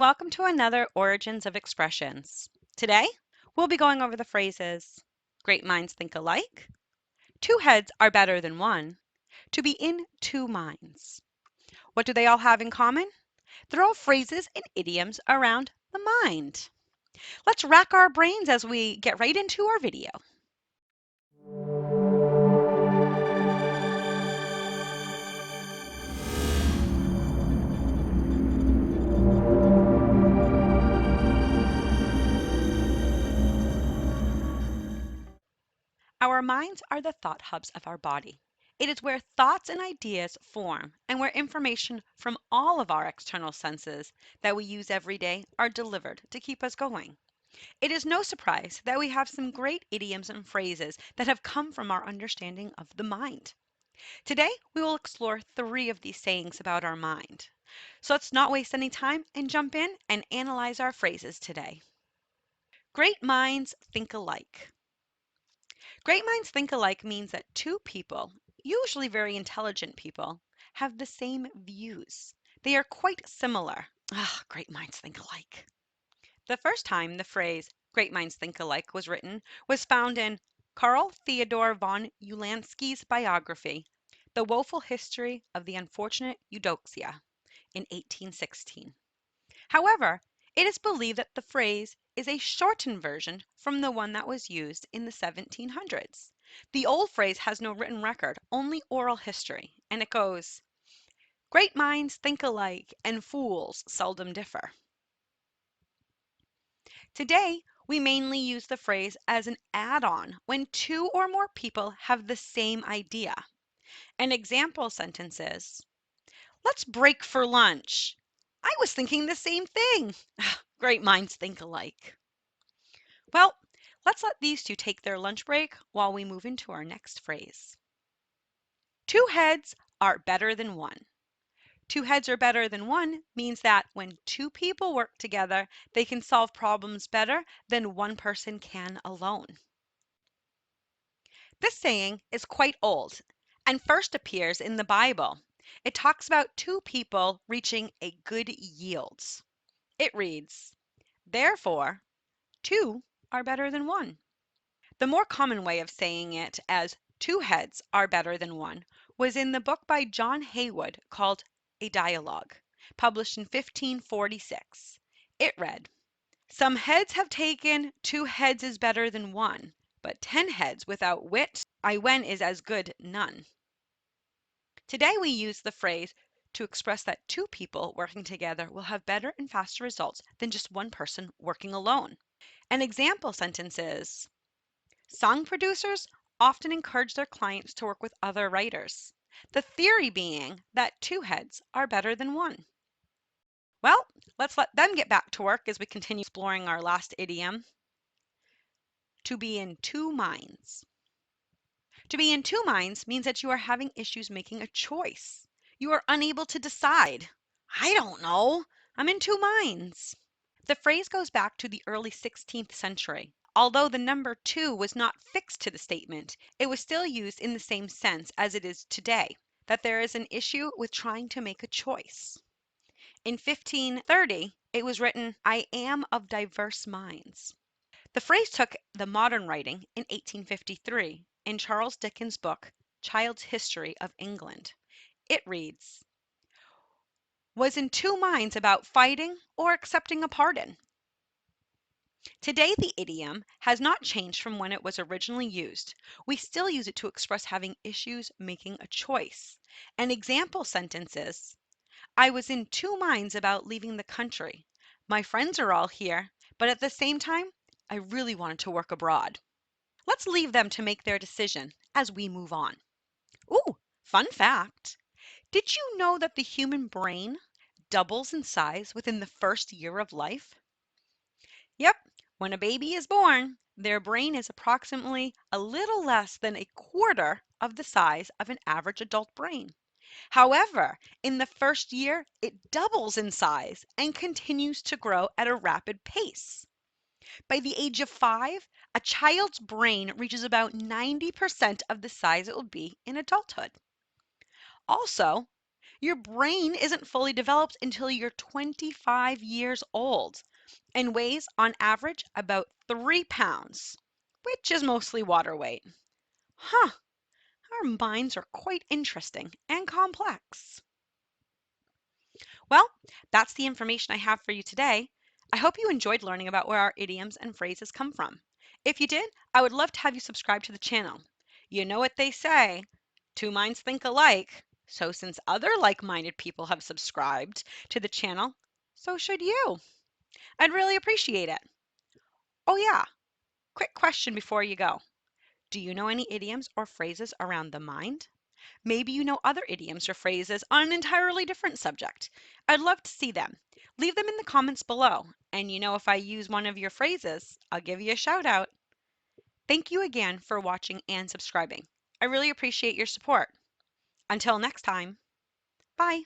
Welcome to another Origins of Expressions. Today, we'll be going over the phrases great minds think alike, two heads are better than one, to be in two minds. What do they all have in common? They're all phrases and idioms around the mind. Let's rack our brains as we get right into our video. Our minds are the thought hubs of our body. It is where thoughts and ideas form and where information from all of our external senses that we use every day are delivered to keep us going. It is no surprise that we have some great idioms and phrases that have come from our understanding of the mind. Today, we will explore three of these sayings about our mind. So let's not waste any time and jump in and analyze our phrases today. Great minds think alike. Great minds think alike means that two people, usually very intelligent people, have the same views. They are quite similar. Great minds think alike. The first time the phrase great minds think alike was written was found in Carl Theodor von Ulanski's biography, The Woeful History of the Unfortunate Eudoxia, in 1816. However, it is believed that the phrase is a shortened version from the one that was used in the 1700s. The old phrase has no written record, only oral history, and it goes, great minds think alike and fools seldom differ. Today, we mainly use the phrase as an add-on when two or more people have the same idea. An example sentence is, let's break for lunch. I was thinking the same thing. Great minds think alike. Well, let's let these two take their lunch break while we move into our next phrase. Two heads are better than one. Two heads are better than one means that when two people work together, they can solve problems better than one person can alone. This saying is quite old and first appears in the Bible. It talks about two people reaching a good yield. It reads, therefore, two are better than one. The more common way of saying it as two heads are better than one was in the book by John Haywood called A Dialogue, published in 1546. It read, some heads have taken, two heads is better than one, but 10 heads without wit, I wen is as good none. Today we use the phrase to express that two people working together will have better and faster results than just one person working alone. An example sentence is, song producers often encourage their clients to work with other writers, the theory being that two heads are better than one. Well, let's let them get back to work as we continue exploring our last idiom, to be in two minds. To be in two minds means that you are having issues making a choice. You are unable to decide. I don't know. I'm in two minds. The phrase goes back to the early 16th century. Although the number two was not fixed to the statement, it was still used in the same sense as it is today, that there is an issue with trying to make a choice. In 1530, it was written, I am of diverse minds. The phrase took the modern writing in 1853 in Charles Dickens' book, Child's History of England. It reads, was in two minds about fighting or accepting a pardon. Today, the idiom has not changed from when it was originally used. We still use it to express having issues making a choice. An example sentence is, I was in two minds about leaving the country. My friends are all here, but at the same time, I really wanted to work abroad. Let's leave them to make their decision as we move on. Ooh, fun fact. Did you know that the human brain doubles in size within the first year of life? Yep, when a baby is born, their brain is approximately a little less than a quarter of the size of an average adult brain. However, in the first year, it doubles in size and continues to grow at a rapid pace. By the age of 5, a child's brain reaches about 90% of the size it will be in adulthood. Also, Your brain isn't fully developed until you're 25 years old and weighs on average about 3 pounds, which is mostly water weight. Huh, our minds are quite interesting and complex. Well, that's the information I have for you today. I hope you enjoyed learning about where our idioms and phrases come from. If you did, I would love to have you subscribe to the channel. You know what they say, two minds think alike. So since other like-minded people have subscribed to the channel, so should you. I'd really appreciate it. Oh yeah, quick question before you go. Do you know any idioms or phrases around the mind? Maybe you know other idioms or phrases on an entirely different subject. I'd love to see them. Leave them in the comments below. And if I use one of your phrases, I'll give you a shout out. Thank you again for watching and subscribing. I really appreciate your support. Until next time, bye.